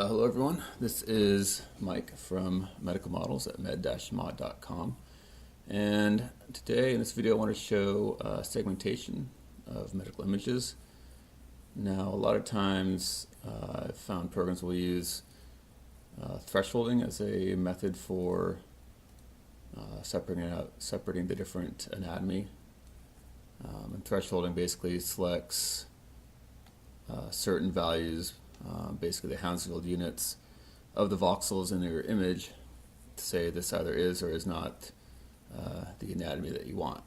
Hello everyone, this is Mike from Medical Models at med-mod.com, and today in this video I want to show segmentation of medical images. Now a lot of times I've found programs will use thresholding as a method for separating the different anatomy, and thresholding basically selects certain values, basically the Hounsfield units of the voxels in your image, to say this either is or is not the anatomy that you want.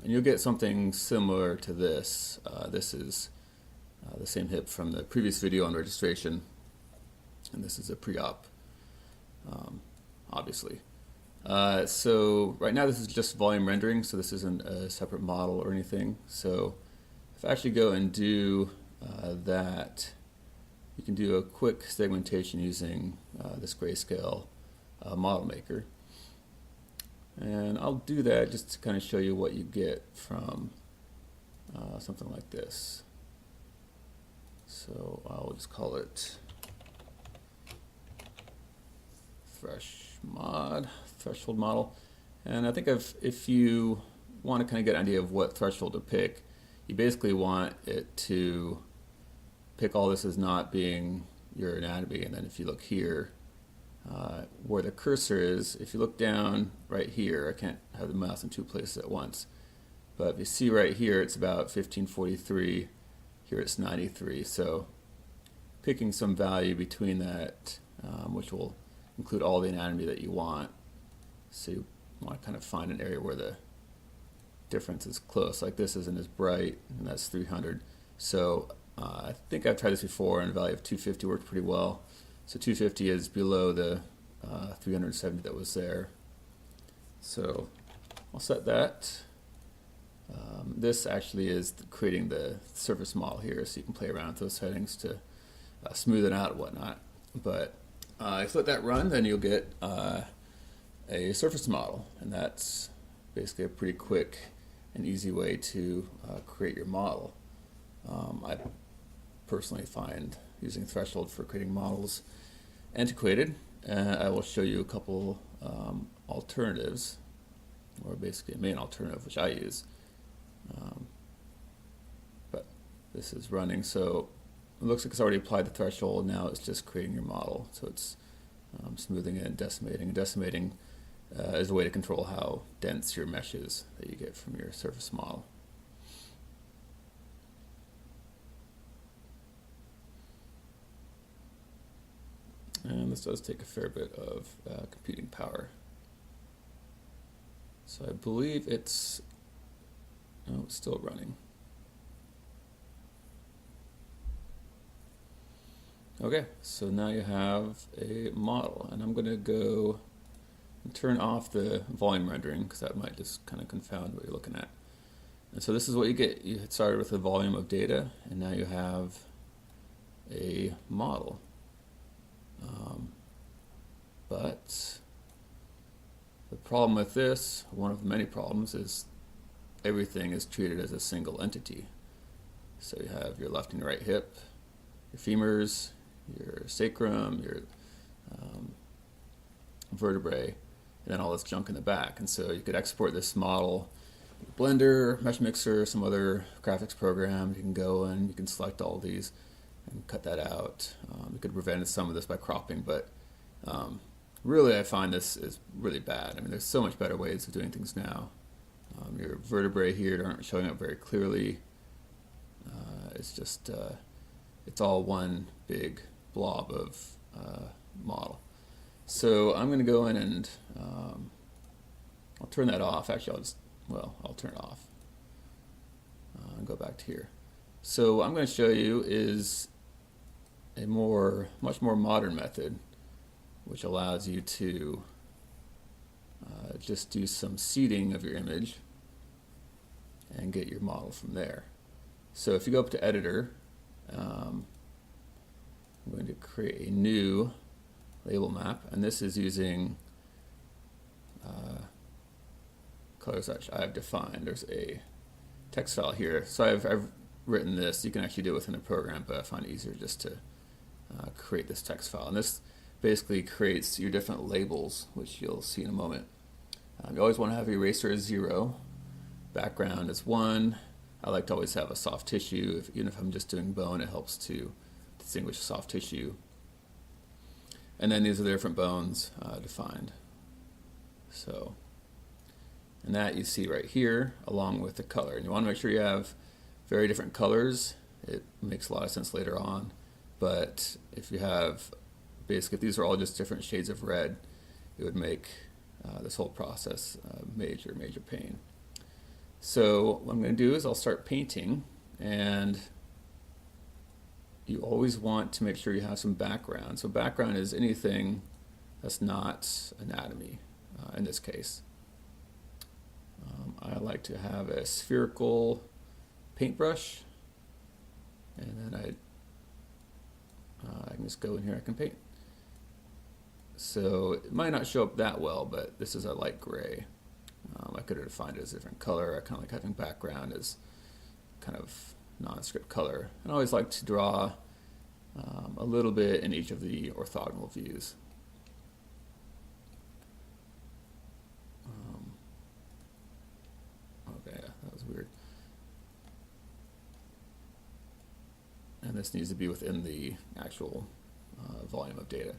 And you'll get something similar to this. This is the same hip from the previous video on registration, and this is a pre-op, obviously. So right now this is just volume rendering, so this isn't a separate model or anything. So if I actually go and do that, you can do a quick segmentation using this grayscale model maker. And I'll do that just to kind of show you what you get from something like this. So I'll just call it threshold model. And I think if you want to kind of get an idea of what threshold to pick, you basically want it to pick all this as not being your anatomy, and then if you look here where the cursor is, if you look down right here, I can't have the mouse in two places at once, but if you see right here it's about 1543, here it's 93, so picking some value between that, which will include all the anatomy that you want. So you want to kind of find an area where the difference is close, like this isn't as bright, and that's 300. So I think I've tried this before, and a value of 250 worked pretty well. So 250 is below the 370 that was there. So I'll set that. This actually is creating the surface model here, so you can play around with those settings to smooth it out and whatnot. But if you let that run, then you'll get a surface model, and that's basically a pretty quick and easy way to create your model. I personally find using threshold for creating models antiquated. I will show you a couple alternatives, or basically a main alternative which I use. But this is running, so it looks like it's already applied the threshold. Now it's just creating your model, so it's smoothing it and decimating. Decimating is a way to control how dense your mesh is that you get from your surface model. And this does take a fair bit of computing power. So I believe it's still running. Okay, so now you have a model, and I'm going to go and turn off the volume rendering because that might just kind of confound what you're looking at. And so this is what you get. You started with a volume of data, and now you have a model. But the problem with this, one of the many problems, is everything is treated as a single entity. So you have your left and right hip, your femurs, your sacrum, your vertebrae, and then all this junk in the back. And so you could export this model in Blender, Mesh Mixer, some other graphics program. You can go and you can select all these and cut that out. You could prevent some of this by cropping, but really I find this is really bad. I mean, there's so much better ways of doing things now. Your vertebrae here aren't showing up very clearly. It's just, it's all one big blob of model. So I'm going to go in and I'll turn that off. Actually, I'll turn it off and go back to here. So what I'm going to show you is a much more modern method, which allows you to just do some seeding of your image and get your model from there. So if you go up to Editor, I'm going to create a new label map, and this is using colors that I've defined. There's a text file here. So I've written this. You can actually do it within the program, but I find it easier just to create this text file. And this basically creates your different labels, which you'll see in a moment. You always want to have your eraser as 0, background is 1. I like to always have a soft tissue. Even if I'm just doing bone, it helps to distinguish soft tissue. And then these are the different bones defined. So, and that you see right here along with the color. And you want to make sure you have very different colors. It makes a lot of sense later on. But if you have, basically, if these are all just different shades of red, it would make this whole process major pain. So what I'm going to do is I'll start painting, and you always want to make sure you have some background. So background is anything that's not anatomy in this case. I like to have a spherical paintbrush, and then I can just go in here, I can paint. So it might not show up that well, but this is a light gray. I could have defined it as a different color. I kind of like having background as kind of non-script color. And I always like to draw a little bit in each of the orthogonal views. Okay, that was weird. And this needs to be within the actual volume of data.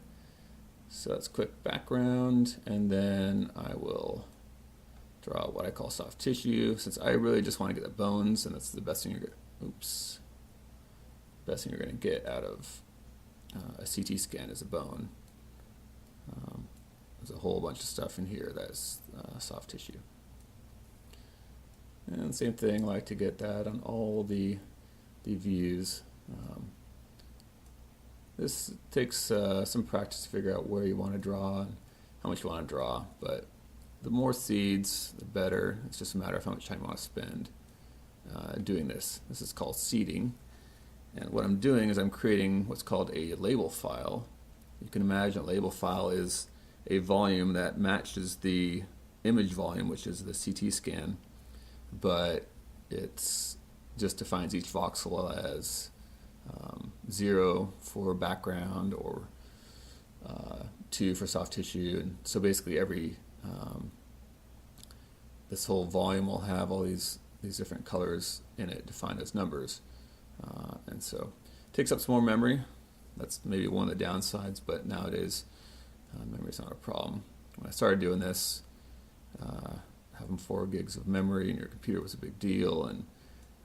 So let's click background, and then I will draw what I call soft tissue, since I really just want to get the bones, and that's the best thing best thing you're going to get out of a CT scan is a bone. There's a whole bunch of stuff in here that's soft tissue. And same thing, I like to get that on all the views. This takes some practice to figure out where you want to draw and how much you want to draw, but the more seeds, the better. It's just a matter of how much time you want to spend doing this. This is called seeding, and what I'm doing is I'm creating what's called a label file. You can imagine a label file is a volume that matches the image volume, which is the CT scan, but it's just defines each voxel as 0 for background, or 2 for soft tissue, and so basically every this whole volume will have all these different colors in it defined as numbers, and so it takes up some more memory. That's maybe one of the downsides, but nowadays memory is not a problem. When I started doing this, having 4 gigs of memory in your computer was a big deal, and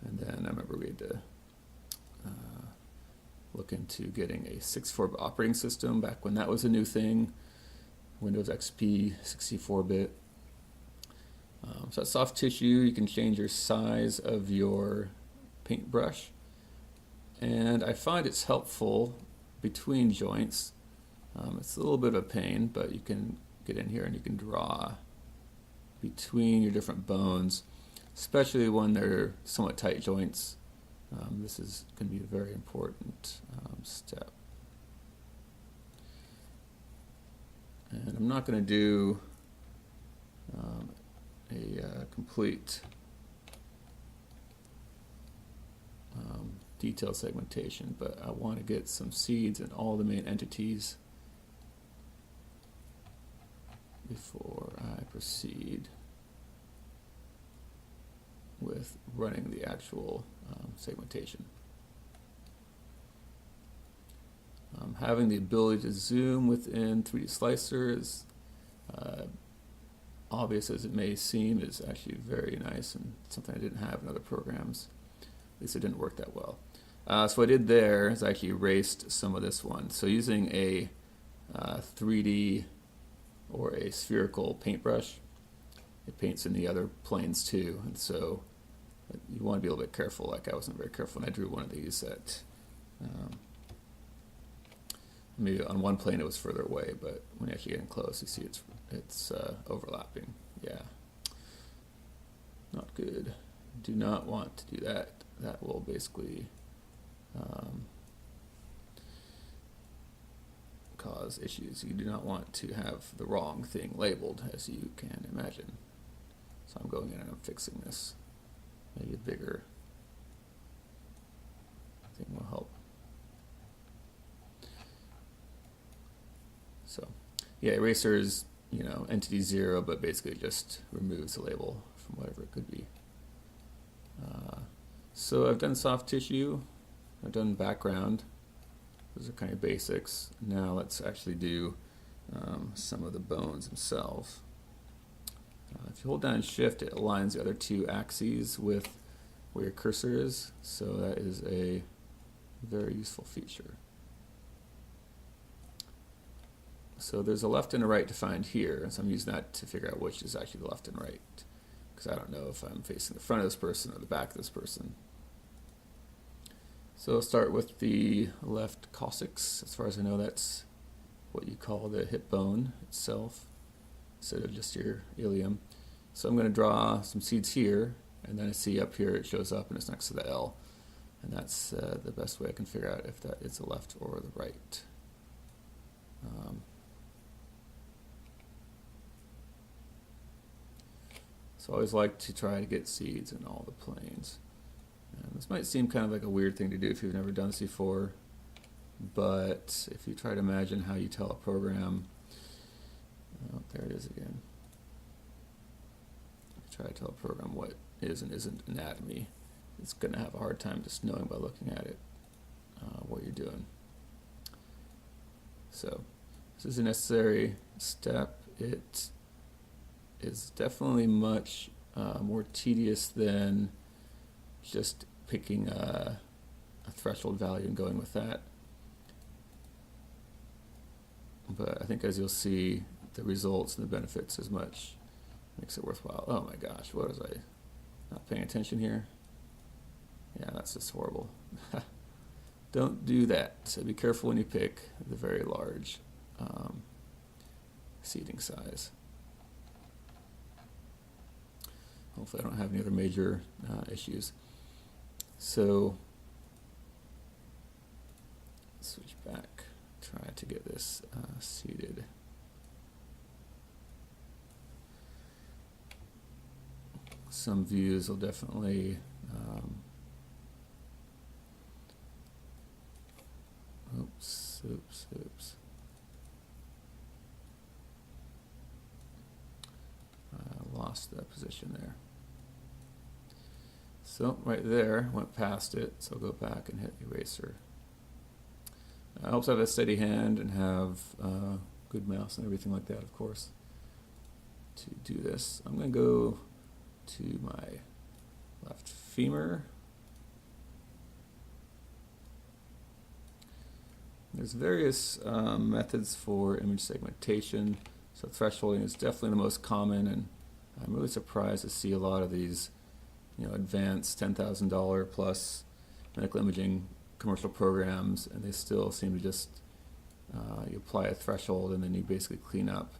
then I remember we had to look into getting a 64-bit operating system back when that was a new thing, Windows XP 64-bit. So that's soft tissue. You can change your size of your paintbrush, and I find it's helpful between joints. It's a little bit of a pain, but you can get in here and you can draw between your different bones, especially when they're somewhat tight joints. This is going to be a very important step. And I'm not going to do a complete detailed segmentation, but I want to get some seeds in all the main entities before I proceed with running the actual segmentation. Having the ability to zoom within 3DSlicer is obvious as it may seem, is actually very nice and something I didn't have in other programs. At least it didn't work that well. So what I did there is I actually erased some of this one. So using a 3D or a spherical paintbrush, it paints in the other planes too, and so you want to be a little bit careful. Like I wasn't very careful when I drew one of these that maybe on one plane it was further away, but when you actually get in close, you see it's overlapping. Yeah, not good. Do not want to do that. That will basically cause issues. You do not want to have the wrong thing labeled, as you can imagine. So I'm going in and I'm fixing this. Maybe a bigger thing will help. So yeah, eraser is, you know, entity 0, but basically just removes the label from whatever it could be. So I've done soft tissue, I've done background. Those are kind of basics. Now let's actually do some of the bones themselves. If you hold down Shift, it aligns the other two axes with where your cursor is, so that is a very useful feature. So there's a left and a right defined here, so I'm using that to figure out which is actually the left and right, because I don't know if I'm facing the front of this person or the back of this person. So I'll start with the left coccyx. As far as I know, that's what you call the hip bone itself, instead of just your ilium. So I'm going to draw some seeds here, and then I see up here it shows up and it's next to the L. And that's the best way I can figure out if that is the left or the right. So I always like to try to get seeds in all the planes. And this might seem kind of like a weird thing to do if you've never done this before, but if you try to imagine how you tell a program, oh, there it is again. If you try to tell a program what is and isn't anatomy, it's going to have a hard time just knowing by looking at it what you're doing. So this is a necessary step. It is definitely much more tedious than just picking a threshold value and going with that. But I think, as you'll see, the results and the benefits as much makes it worthwhile. Oh my gosh, what was I not paying attention here? Yeah, that's just horrible. Don't do that. So be careful when you pick the very large seeding size. Hopefully I don't have any other major issues. So switch back, try to get this seeded. Some views will definitely oops. I lost that position there. So right there, went past it, so I'll go back and hit eraser. I also have a steady hand and have good mouse and everything like that, of course, to do this. I'm going to go to my left femur. There's various methods for image segmentation. So thresholding is definitely the most common, and I'm really surprised to see a lot of these, you know, advanced $10,000 plus medical imaging commercial programs, and they still seem to just you apply a threshold and then you basically clean up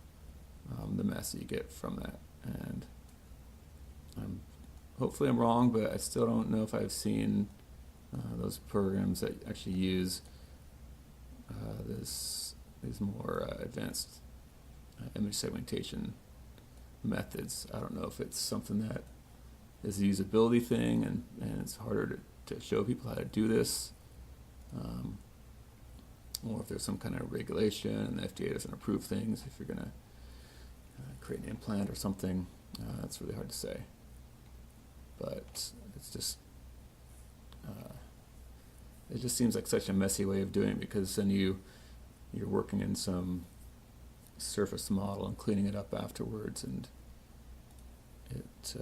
the mess that you get from that. And hopefully I'm wrong, but I still don't know if I've seen those programs that actually use these more advanced image segmentation methods. I don't know if it's something that is a usability thing and it's harder to show people how to do this, or if there's some kind of regulation and the FDA doesn't approve things if you're going to create an implant or something. That's really hard to say, but it's just it just seems like such a messy way of doing it, because then you're working in some surface model and cleaning it up afterwards, and it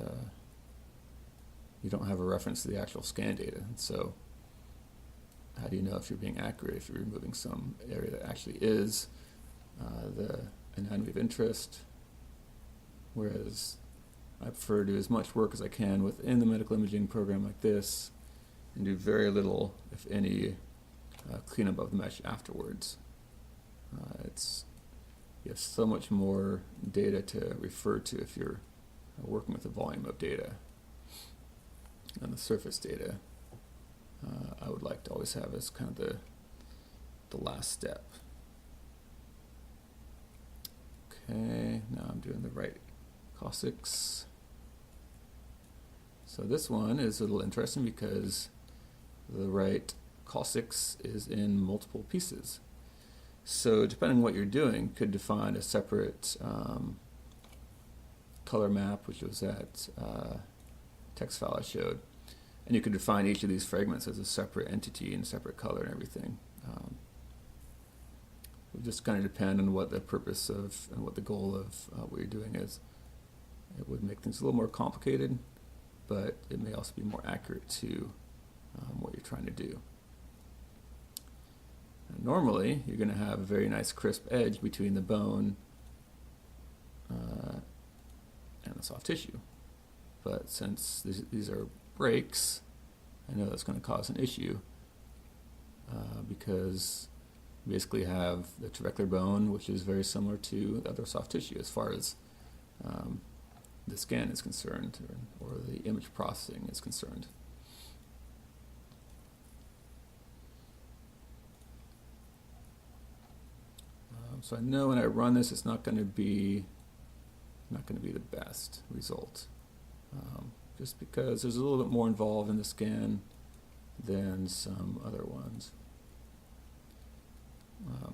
you don't have a reference to the actual scan data. And so how do you know if you're being accurate if you're removing some area that actually is the anatomy of interest? Whereas I prefer to do as much work as I can within the medical imaging program like this and do very little, if any, cleanup of the mesh afterwards. You have so much more data to refer to if you're working with a volume of data. And the surface data, I would like to always have as kind of the last step. Okay, now I'm doing the right coccyx. So this one is a little interesting because the right coccyx is in multiple pieces. So depending on what you're doing, you could define a separate color map, which was that text file I showed. And you could define each of these fragments as a separate entity and separate color and everything. It would just kind of depend on what the purpose of and what the goal of what you're doing is. It would make things a little more complicated, but it may also be more accurate to what you're trying to do. And normally, you're going to have a very nice crisp edge between the bone and the soft tissue. But since these are breaks, I know that's going to cause an issue because you basically have the trabecular bone, which is very similar to the other soft tissue as far as the scan is concerned, or the image processing is concerned. So I know when I run this, it's not going to be the best result, just because there's a little bit more involved in the scan than some other ones,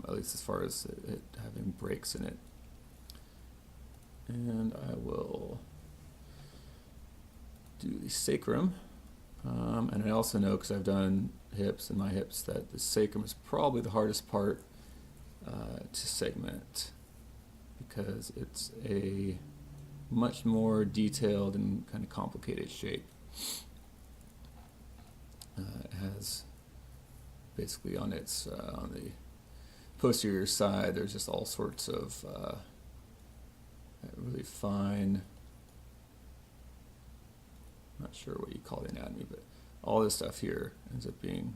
at least as far as it having breaks in it. And I will do the sacrum, and I also know, because I've done hips and my hips, that the sacrum is probably the hardest part to segment, because it's a much more detailed and kind of complicated shape. It has basically on its on the posterior side, there's just all sorts of really fine, not sure what you call the anatomy, but all this stuff here ends up being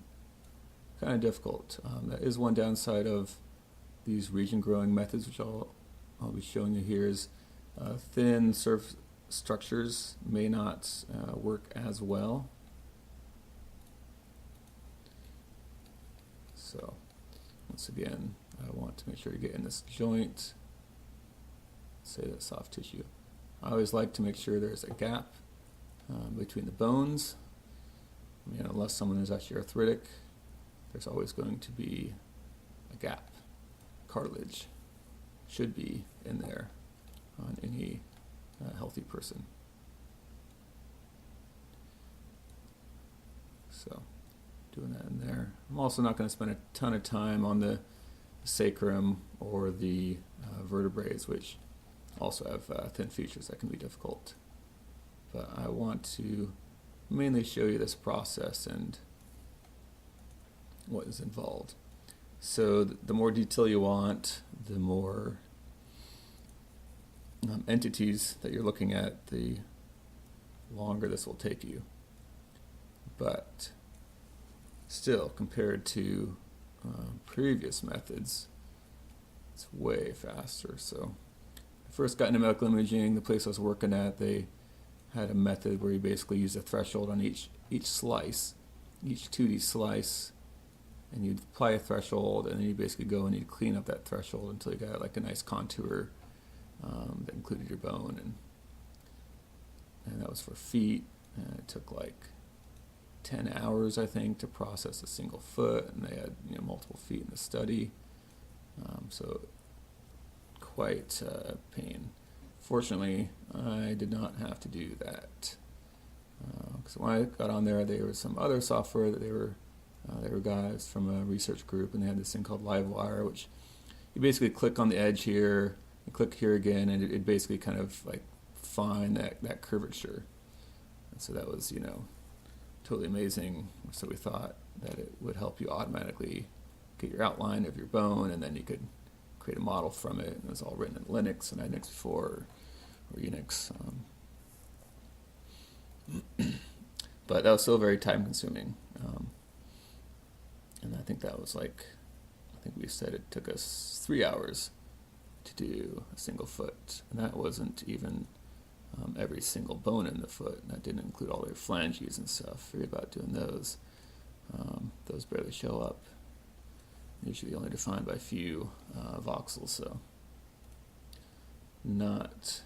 kind of difficult. That is one downside of these region growing methods, which I'll be showing you here, is thin surface structures may not work as well. So once again, I want to make sure you get in this joint, say that soft tissue. I always like to make sure there's a gap between the bones. I mean, unless someone is actually arthritic, there's always going to be a gap. Cartilage should be in there on any healthy person. So doing that in there. I'm also not going to spend a ton of time on the sacrum or the vertebrae, which also have thin features that can be difficult. But I want to mainly show you this process and what is involved. So the more detail you want, the more entities that you're looking at, the longer this will take you. But still, compared to previous methods, it's way faster. So I first got into medical imaging. The place I was working at, they had a method where you basically use a threshold on each slice, each 2D slice, and you'd apply a threshold, and then you basically go and you clean up that threshold until you got like a nice contour that included your bone, and that was for feet, and it took like 10 hours, I think, to process a single foot, and they had multiple feet in the study, so quite a pain. Fortunately, I did not have to do that, because when I got on there, there was some other software that they were guys from a research group, and they had this thing called Livewire, which you basically click on the edge here, and click here again, and it basically kind of like find that curvature. And so that was, totally amazing. So we thought that it would help you automatically get your outline of your bone, and then you could create a model from it. And it was all written in Linux, and I had Linux before, or Unix. But that was still very time consuming. And I think that was I think we said it took us 3 hours to do a single foot. And that wasn't even every single bone in the foot. And that didn't include all their phalanges and stuff. Forget about doing those. Those barely show up. Usually only defined by a few voxels, so not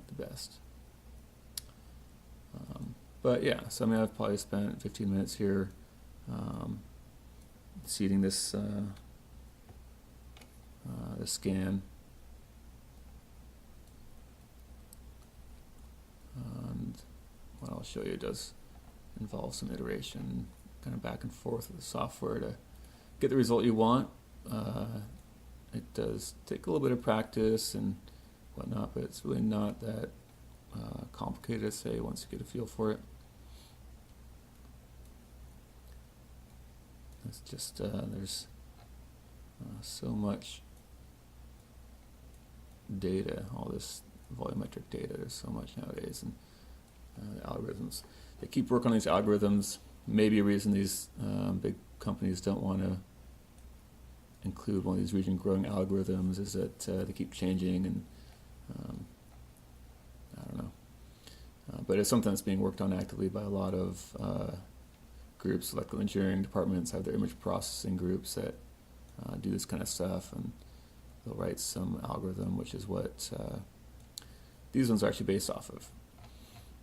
the best. But yeah, so I've probably spent 15 minutes here seeding this the scan. And what I'll show you does involve some iteration, kind of back and forth with the software to get the result you want. It does take a little bit of practice and whatnot, but it's really not that complicated to say once you get a feel for it. It's just there's so much data, all this volumetric data. There's so much nowadays, and algorithms. They keep working on these algorithms. Maybe a reason these big companies don't want to include one of these region growing algorithms is that they keep changing, and I don't know. But it's something that's being worked on actively by a lot of groups. Electrical engineering departments have their image processing groups that do this kind of stuff, and they'll write some algorithm, which is what these ones are actually based off of.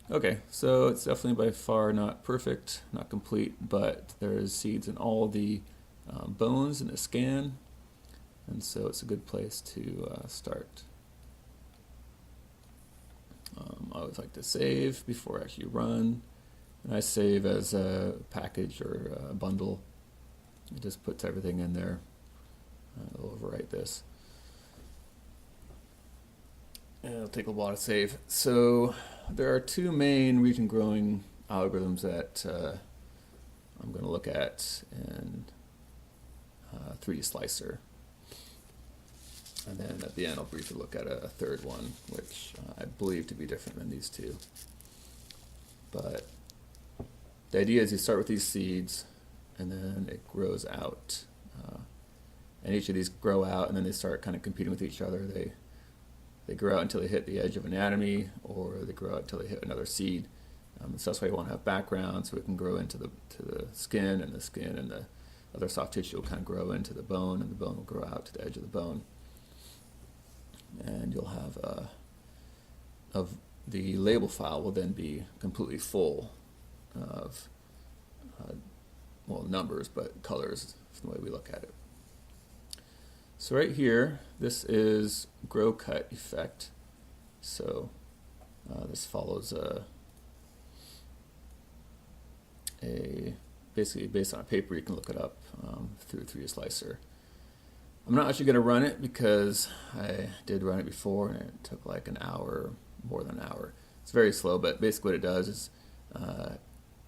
Okay, so it's definitely by far not perfect, not complete, but there's seeds in all the bones in the scan, and so it's a good place to start. I always like to save before I actually run, and I save as a package or a bundle. It just puts everything in there. I'll overwrite this. And it'll take a while to save. So there are two main region growing algorithms that I'm going to look at in 3DSlicer. And then at the end I'll briefly look at a third one, which I believe to be different than these two. But the idea is you start with these seeds, and then it grows out. And each of these grow out, and then they start kind of competing with each other. They grow out until they hit the edge of anatomy, or they grow out until they hit another seed. So that's why you want to have background, so it can grow into the skin, and the skin and the other soft tissue will kind of grow into the bone, and the bone will grow out to the edge of the bone. And you'll have of the label file will then be completely full of well, numbers, but colors from the way we look at it. So right here, this is GrowCut effect. So this follows basically based on a paper. You can look it up through 3DSlicer. I'm not actually going to run it because I did run it before, and it took like an hour, more than an hour. It's very slow, but basically what it does is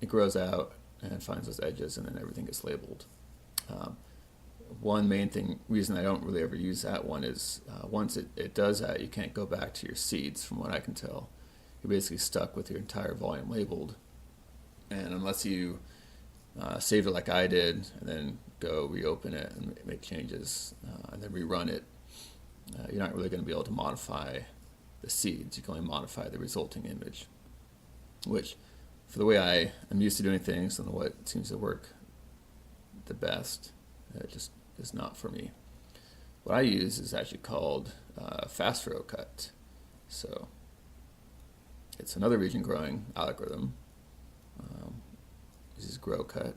it grows out and finds those edges, and then everything gets labeled. One main reason I don't really ever use that one is once it does that, you can't go back to your seeds, from what I can tell. You're basically stuck with your entire volume labeled, and unless you save it like I did and then go reopen it and make changes and then rerun it, you're not really going to be able to modify the seeds. You can only modify the resulting image, which for the way I am used to doing things and what seems to work the best, it just is not for me. What I use is actually called FastGrowCut. So it's another region growing algorithm. This is GrowCut.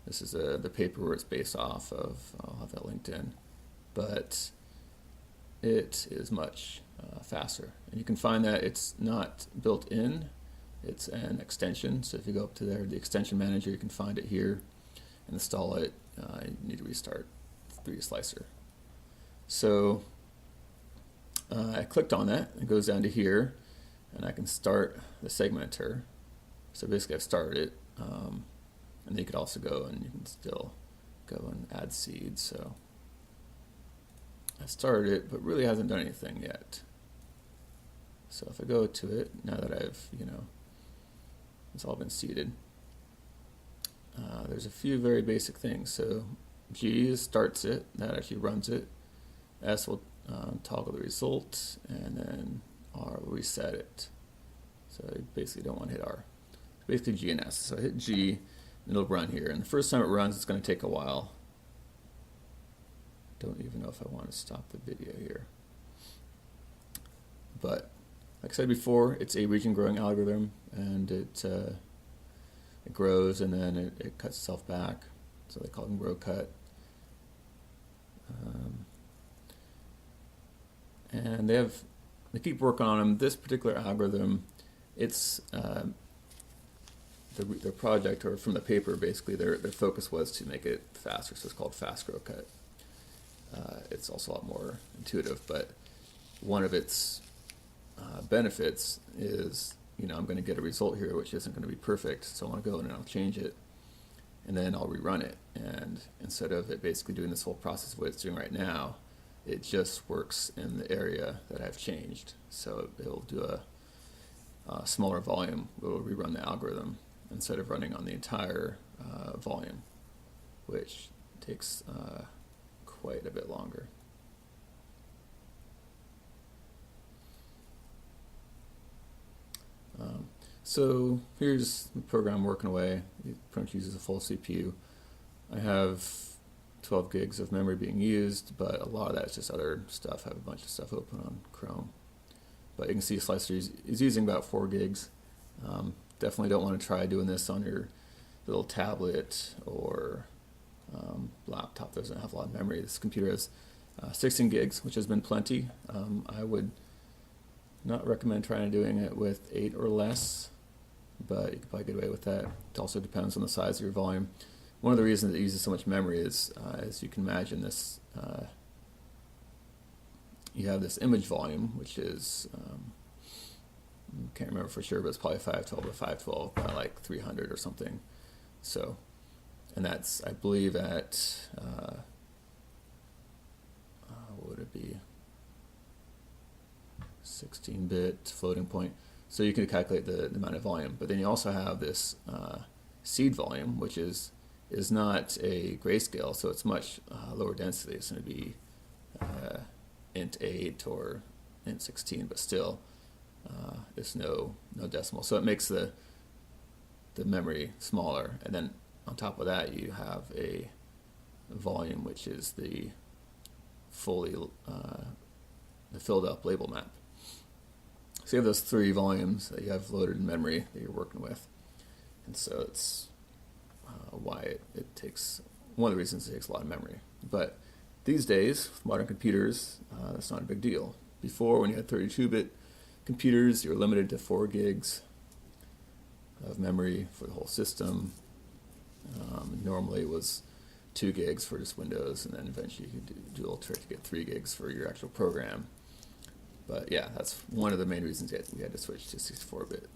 This is the paper where it's based off of. I'll have that linked in. But it is much faster. And you can find that it's not built in. It's an extension. So if you go up to there, the extension manager, you can find it here and install it. You need to restart 3DSlicer. So I clicked on that. It goes down to here, and I can start the segmenter. So basically I've started it. And then you could also go and you can still go and add seeds. So I started it, but really hasn't done anything yet. So if I go to it, now that I've, it's all been seeded, there's a few very basic things. So G starts it, that actually runs it. S will toggle the result, and then R will reset it. So you basically don't want to hit R. Basically G and S. So I hit G, and it'll run here. And the first time it runs, it's going to take a while. Don't even know if I want to stop the video here. But like I said before, it's a region growing algorithm, and it grows, and then it cuts itself back. so they call them GrowCut. And they keep working on them. This particular algorithm, it's their project, or from the paper, basically their focus was to make it faster, so it's called FastGrowCut. It's also a lot more intuitive, but one of its benefits is, I'm going to get a result here which isn't going to be perfect, so I want to go in and I'll change it, and then I'll rerun it, and instead of it basically doing this whole process of what it's doing right now, it just works in the area that I've changed. So it'll do a smaller volume. It'll rerun the algorithm instead of running on the entire volume, which takes quite a bit longer. So here's the program working away. It pretty much uses a full CPU. I have 12 gigs of memory being used, but a lot of that is just other stuff. I have a bunch of stuff open on Chrome. But you can see Slicer is using about 4 gigs. Definitely don't want to try doing this on your little tablet or laptop that doesn't have a lot of memory. This computer has 16 gigs, which has been plenty. I would not recommend trying doing it with 8 or less, but you can probably get away with that. It also depends on the size of your volume. One of the reasons it uses so much memory is, as you can imagine, this you have this image volume, which is, can't remember for sure, but it's probably 512 or 512 by like 300 or something. So, and that's, I believe, at, what would it be? 16-bit floating point. So you can calculate the amount of volume. But then you also have this seed volume, which is not a grayscale, so it's much lower density. It's going to be int 8 or int 16, but still there's no decimal. So it makes the memory smaller. And then on top of that, you have a volume, which is the fully the filled up label map. So you have those 3 volumes that you have loaded in memory that you're working with. And so it's why it takes, one of the reasons it takes a lot of memory. But these days, with modern computers, that's not a big deal. Before, when you had 32-bit computers, you were limited to 4 gigs of memory for the whole system. Normally it was 2 gigs for just Windows, and then eventually you could do a little trick to get 3 gigs for your actual program. But yeah, that's one of the main reasons we had to switch to 64-bit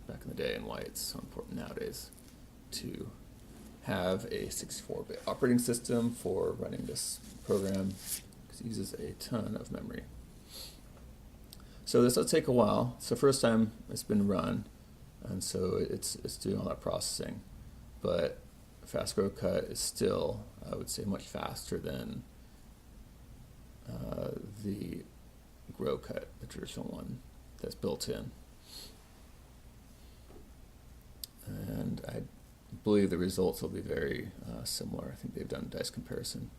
back in the day, and why it's so important nowadays to have a 64-bit operating system for running this program, because it uses a ton of memory. So this will take a while. It's the first time it's been run, and so it's doing all that processing. But FastGrowCut is still, I would say, much faster than the GrowCut, the traditional one that's built in. And I believe the results will be very similar. I think they've done a dice comparison.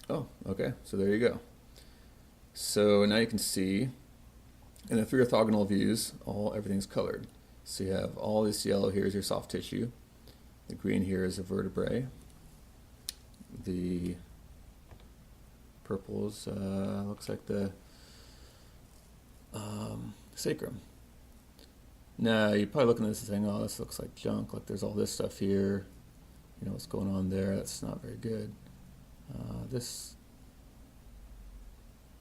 Oh, okay, so there you go. So now you can see in the 3 orthogonal views, everything's colored. So you have all this yellow here is your soft tissue. The green here is a vertebrae. The purples looks like the sacrum. Now you're probably looking at this and saying, "Oh, this looks like junk. Like there's all this stuff here. You know what's going on there? That's not very good."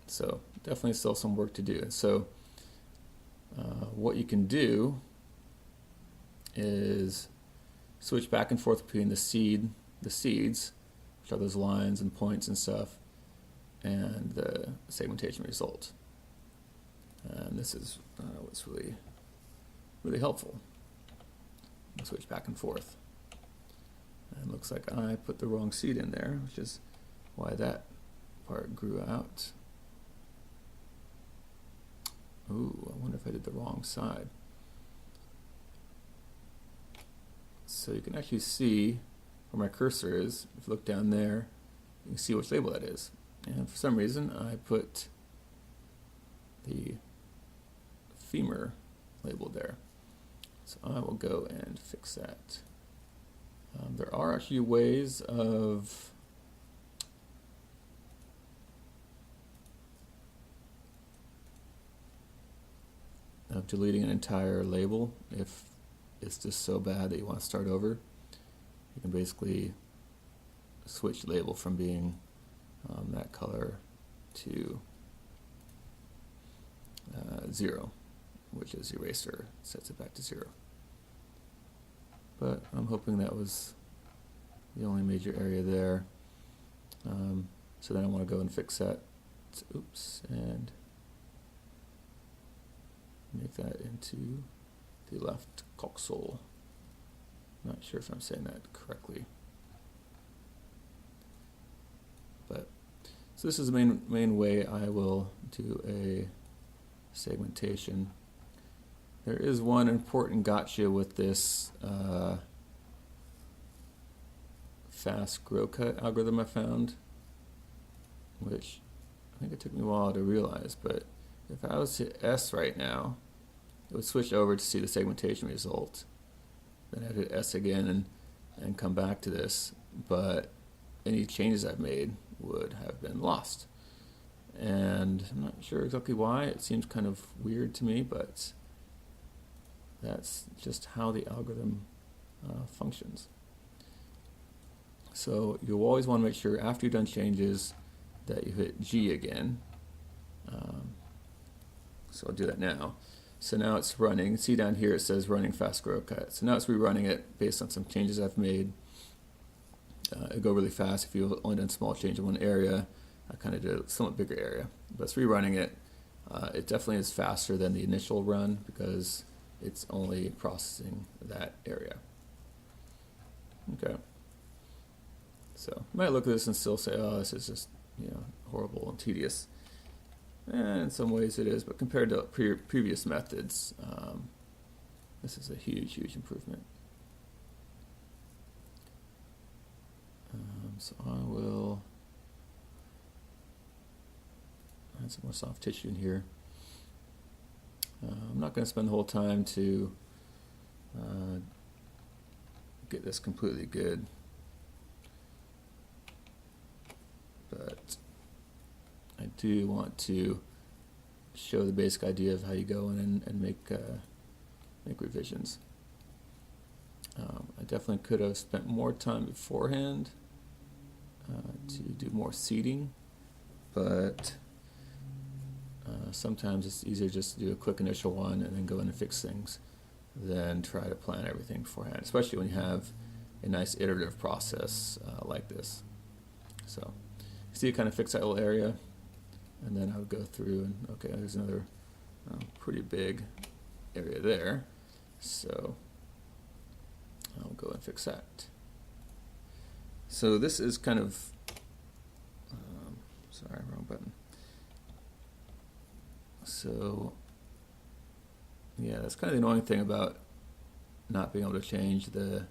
So definitely still some work to do. And so what you can do is switch back and forth between the seeds, which are those lines and points and stuff, and the segmentation result. And this is what's really helpful. I'll switch back and forth. And it looks like I put the wrong seed in there, which is why that part grew out. Ooh, I wonder if I did the wrong side. So you can actually see where my cursor is. If you look down there, you can see which label that is. And for some reason, I put the femur labeled there. So I will go and fix that. There are actually ways of deleting an entire label if it's just so bad that you want to start over. You can basically switch label from being that color to 0, which is eraser, sets it back to 0. But I'm hoping that was the only major area there. So then I want to go and fix that. Oops, and make that into the left coxsole. Not sure if I'm saying that correctly. But so this is the main way I will do a segmentation. There is one important gotcha with this FastGrowCut algorithm I found, which I think it took me a while to realize, but if I was to hit S right now, it would switch over to see the segmentation result. Then I'd hit S again and come back to this, but any changes I've made would have been lost. And I'm not sure exactly why. It seems kind of weird to me, but that's just how the algorithm functions. So you'll always want to make sure after you've done changes that you hit G again. So I'll do that now. So now it's running. See down here it says running FastGrowCut. So now it's rerunning it based on some changes I've made. It'll go really fast if you've only done a small change in one area. I kind of did a somewhat bigger area. But it's rerunning it. It definitely is faster than the initial run because it's only processing that area. Okay. So you might look at this and still say, oh, this is just horrible and tedious. And in some ways it is, but compared to previous methods, this is a huge improvement. So I will add some more soft tissue in here. I'm not going to spend the whole time to get this completely good, but I do want to show the basic idea of how you go in and make revisions. I definitely could have spent more time beforehand to do more seeding, but sometimes it's easier just to do a quick initial one and then go in and fix things than try to plan everything beforehand, especially when you have a nice iterative process like this. So see, you kind of fix that little area, and then I would go through and, okay, there's another pretty big area there, so I'll go and fix that. So this is kind of, sorry, wrong button. So yeah, that's kind of the annoying thing about not being able to change the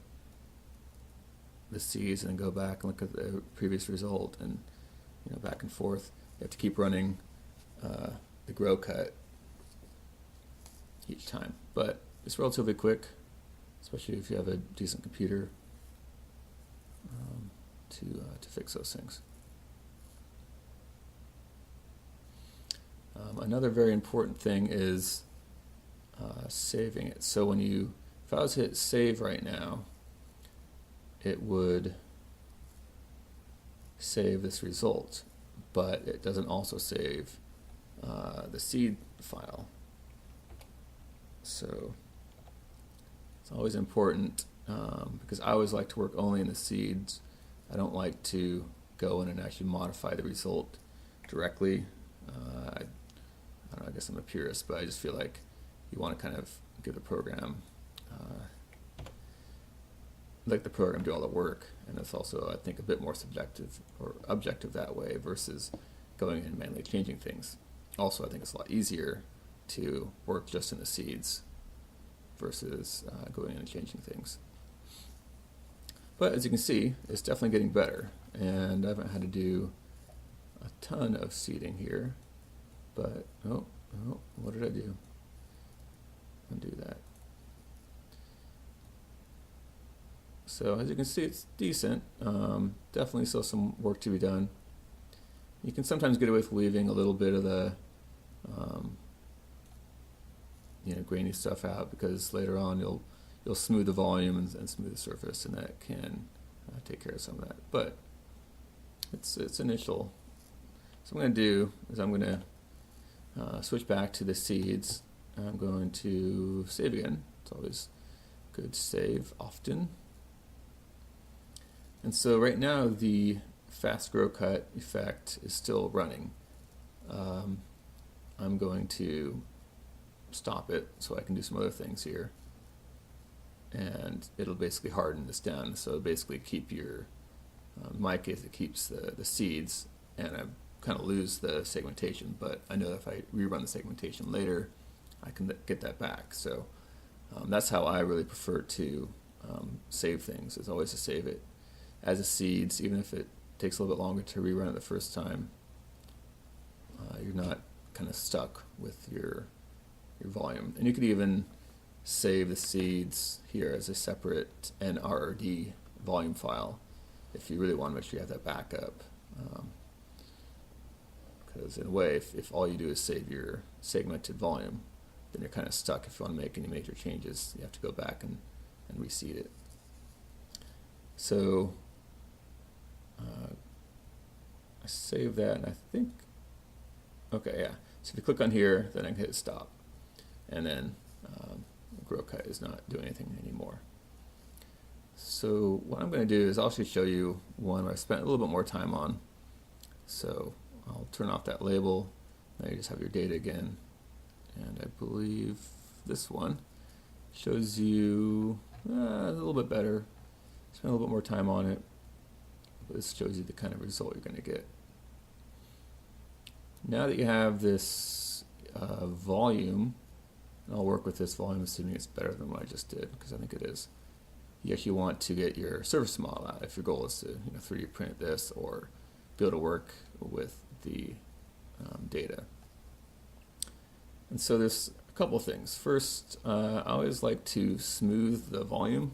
seeds and go back and look at the previous result and back and forth. You have to keep running the GrowCut each time, but it's relatively quick, especially if you have a decent computer to fix those things. Another very important thing is saving it. So if I was to hit save right now, it would save this result, but it doesn't also save the seed file. So it's always important because I always like to work only in the seeds. I don't like to go in and actually modify the result directly. I don't know, I guess I'm a purist, but I just feel like you want to kind of give the program, let the program do all the work, and it's also, I think, a bit more subjective or objective that way versus going in and manually changing things. Also, I think it's a lot easier to work just in the seeds versus going in and changing things. But as you can see, it's definitely getting better, and I haven't had to do a ton of seeding here, but oh, what did I do? Undo that. So as you can see, it's decent. Definitely still some work to be done. You can sometimes get away with leaving a little bit of the grainy stuff out, because later on you'll smooth the volume and smooth the surface, and that can take care of some of that. But it's initial. So what I'm going to do is I'm going to switch back to the seeds. I'm going to save again. It's always good to save often. And so right now the FastGrowCut effect is still running. I'm going to stop it so I can do some other things here, and it'll basically harden this down. So basically keep your, in my case it keeps the seeds, and I kind of lose the segmentation, but I know if I rerun the segmentation later I can get that back. So that's how I really prefer to save things, is always to save it as a seeds, even if it takes a little bit longer to rerun it the first time. You're not kind of stuck with your volume. And you could even save the seeds here as a separate NRD volume file if you really want to make sure you have that backup. Because in a way, if all you do is save your segmented volume, then you're kind of stuck. If you want to make any major changes, you have to go back and reseed it. So I save that, and I think, okay, yeah. So if you click on here, then I can hit stop, and then GrowCut is not doing anything anymore. So what I'm going to do is I'll actually show you one where I spent a little bit more time on. So I'll turn off that label. Now you just have your data again, and I believe this one shows you a little bit better. Spend a little bit more time on it. This shows you the kind of result you're going to get. Now that you have this volume, and I'll work with this volume assuming it's better than what I just did, because I think it is. You actually want to get your surface model out if your goal is to 3D print this or be able to work with the data. And so there's a couple things. First, I always like to smooth the volume.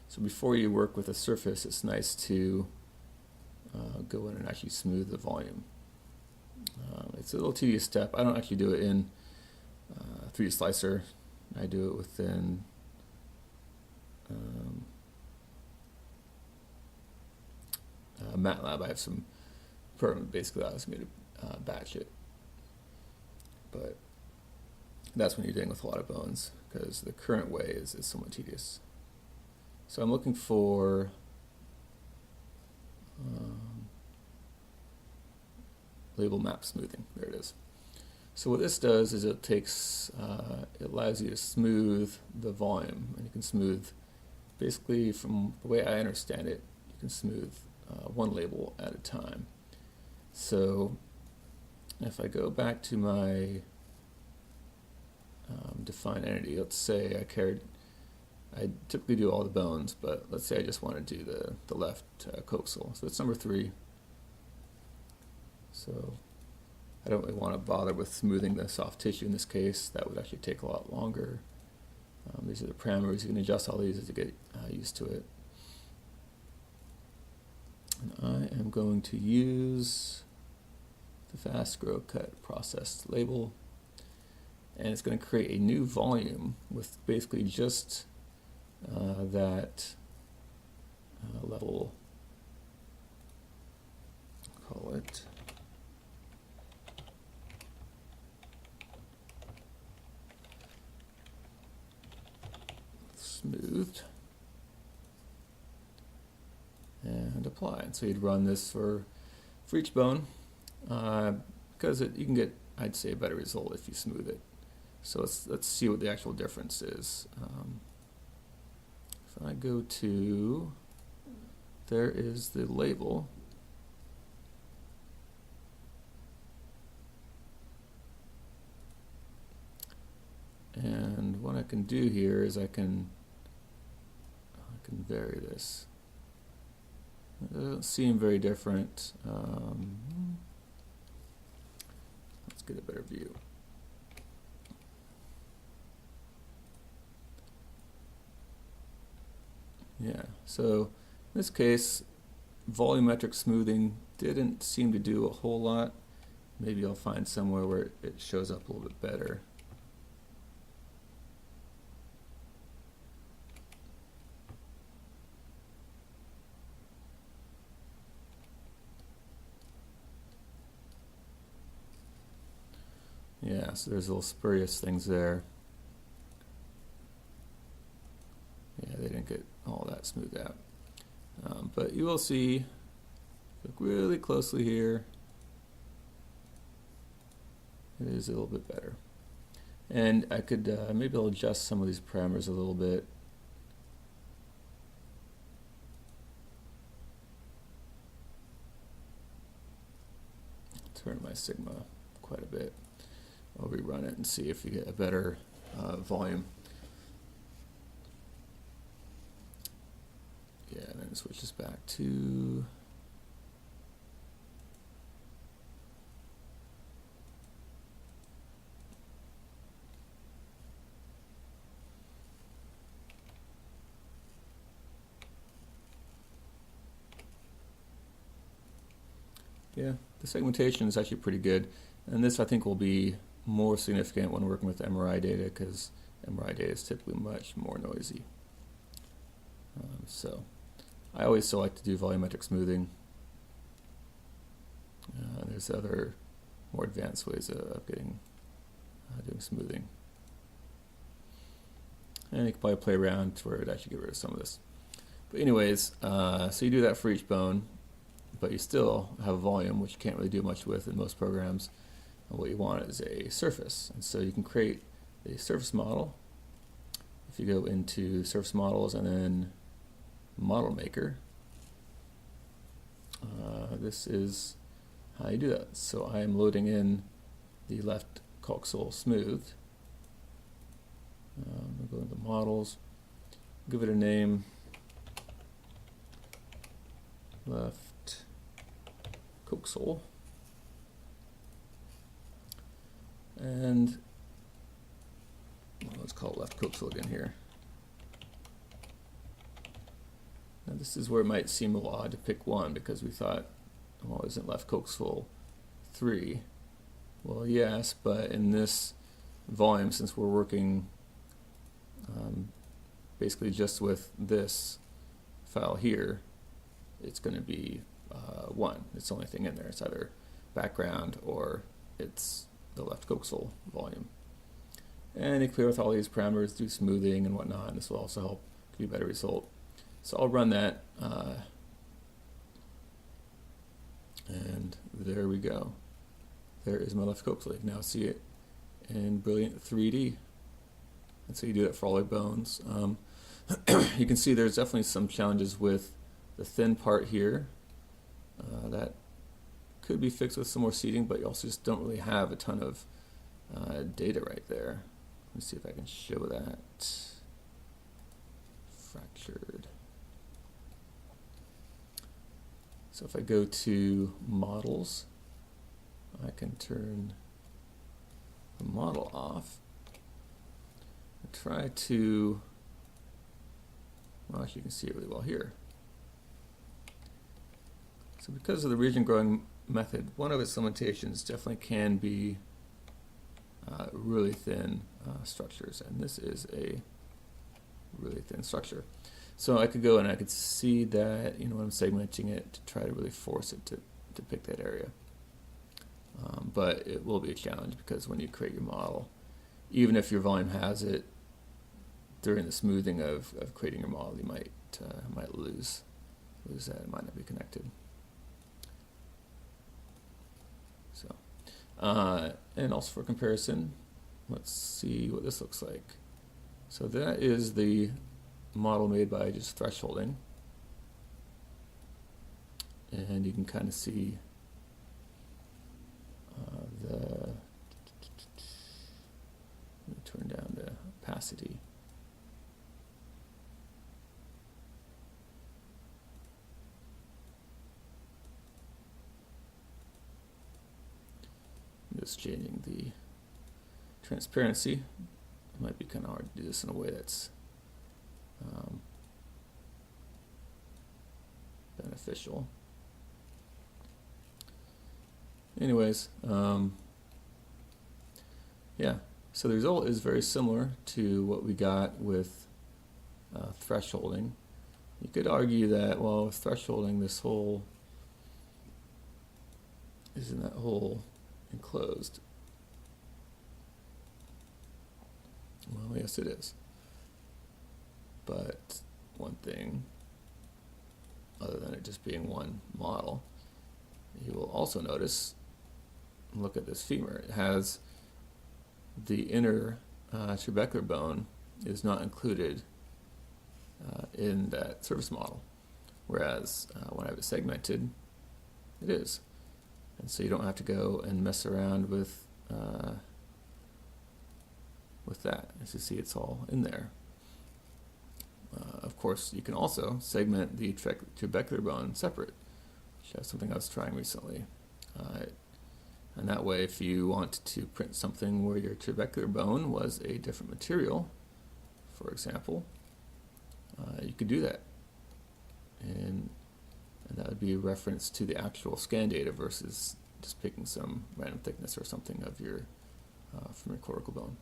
So before you work with a surface, it's nice to go in and actually smooth the volume. It's a little tedious step. I don't actually do it in 3DSlicer. I do it within MATLAB. I have some program basically allows me to batch it. But that's when you're dealing with a lot of bones, because the current way is somewhat tedious. So I'm looking for label map smoothing. There it is. So what this does is it takes, it allows you to smooth the volume, and you can smooth, basically from the way I understand it, you can smooth one label at a time. So if I go back to my define entity, let's say I typically do all the bones, but let's say I just want to do the left coxal. So it's number 3. So I don't really want to bother with smoothing the soft tissue in this case. That would actually take a lot longer. These are the parameters. You can adjust all these as you get used to it. And I am going to use the FastGrowCut processed label, and it's going to create a new volume with basically just that level, call it smoothed, and apply. And so you'd run this for each bone, because you can get, I'd say, a better result if you smooth it. So let's see what the actual difference is. If I go to, there is the label. And what I can do here is I can vary this. It doesn't seem very different. Let's get a better view. Yeah, so in this case, volumetric smoothing didn't seem to do a whole lot. Maybe I'll find somewhere where it shows up a little bit better. Yeah, so there's little spurious things there. Yeah, they didn't get all that smoothed out. But you will see, look really closely here, it is a little bit better. And I could maybe I'll adjust some of these parameters a little bit. Turn my sigma quite a bit. I'll rerun it and see if you get a better volume. Yeah, and then it switches back to yeah, the segmentation is actually pretty good, and this I think will be more significant when working with MRI data because MRI data is typically much more noisy. So I always still like to do volumetric smoothing. There's other more advanced ways of getting doing smoothing, and you can probably play around to where it actually get rid of some of this. But anyways, so you do that for each bone, but you still have a volume, which you can't really do much with in most programs. And what you want is a surface, and so you can create a surface model. If you go into surface models and then model maker, this is how you do that. So I am loading in the left coxal smooth. I'll go into models, give it a name, left coxal, and let's call it left coxal again here. Now this is where it might seem a little odd to pick one because we thought, well, isn't left coxal 3? Well, yes, but in this volume, since we're working basically just with this file here, it's going to be 1. It's the only thing in there. It's either background or it's the left coxal volume. And you clear with all these parameters, do smoothing and whatnot, and this will also help give you a better result. So I'll run that, and there we go. There is my left coxal. You can now see it in brilliant 3D. And so you do that for all your bones. You can see there's definitely some challenges with the thin part here. That could be fixed with some more seeding, but you also just don't really have a ton of data right there. Let me see if I can show that. Fractured. So if I go to models, I can turn the model off and try to, well, actually you can see it really well here. So because of the region growing method, one of its limitations definitely can be really thin structures, and this is a really thin structure. So I could go and I could see that, when I'm segmenting it, to try to really force it to pick that area. But it will be a challenge because when you create your model, even if your volume has it, during the smoothing of creating your model, you might lose that. It might not be connected. So, and also for comparison, let's see what this looks like. So that is the model made by just thresholding, and you can kind of see let me turn down the opacity. I'm just changing the transparency. It might be kind of hard to do this in a way that's beneficial. Anyways, yeah, so the result is very similar to what we got with thresholding. You could argue that, well, with thresholding, this hole isn't that hole enclosed? Well, yes, it is. But one thing, other than it just being one model, you will also notice, look at this femur. It has the inner trabecular bone is not included in that surface model, whereas when I have it segmented, it is. And so you don't have to go and mess around with that. As you see, it's all in there. Of course, you can also segment the trabecular bone separate, which is something I was trying recently. And that way, if you want to print something where your trabecular bone was a different material, for example, you could do that. And that would be a reference to the actual scan data versus just picking some random thickness or something of your from your cortical bone.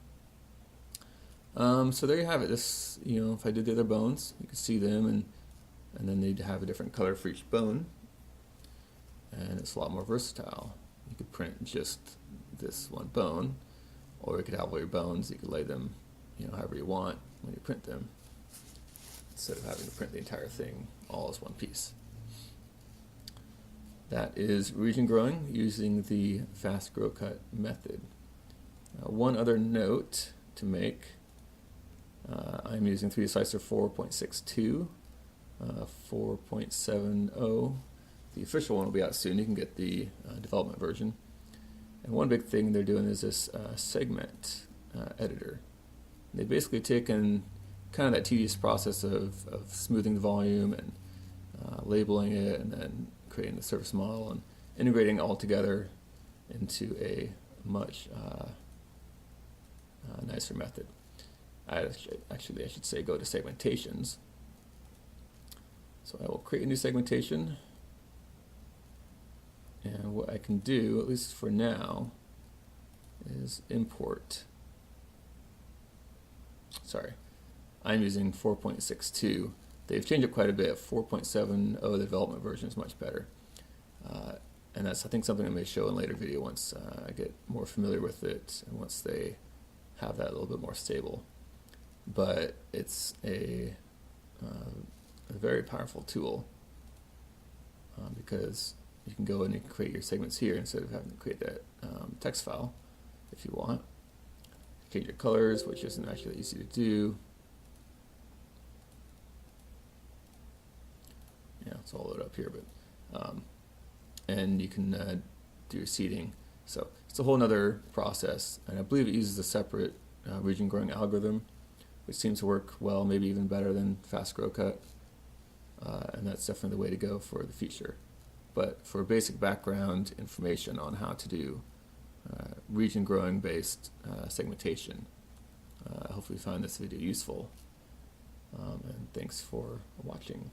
So there you have it. This, if I did the other bones, you could see them, and then they'd have a different color for each bone, and it's a lot more versatile. You could print just this one bone, or you could have all your bones. You could lay them, however you want when you print them, instead of having to print the entire thing all as one piece. That is region growing using the FastGrowCut method. One other note to make. I'm using 3DSlicer 4.62, 4.70. The official one will be out soon. You can get the development version. And one big thing they're doing is this segment editor. They've basically taken kind of that tedious process of smoothing the volume and labeling it, and then creating the surface model and integrating it all together into a much nicer method. I should say go to Segmentations. So I will create a new segmentation, and what I can do, at least for now, is import. Sorry, I'm using 4.62. They've changed it quite a bit. 4.70, the development version, is much better. And that's, I think, something I may show in a later video once I get more familiar with it and once they have that a little bit more stable. But it's a very powerful tool because you can go in and create your segments here instead of having to create that text file if you want. Change your colors, which isn't actually easy to do. Yeah, it's all loaded up here, but and you can do your seeding. So it's a whole other process, and I believe it uses a separate region growing algorithm, which seems to work well, maybe even better than FastGrowCut, and that's definitely the way to go for the future. But for basic background information on how to do region growing based segmentation, hopefully you found this video useful, and thanks for watching.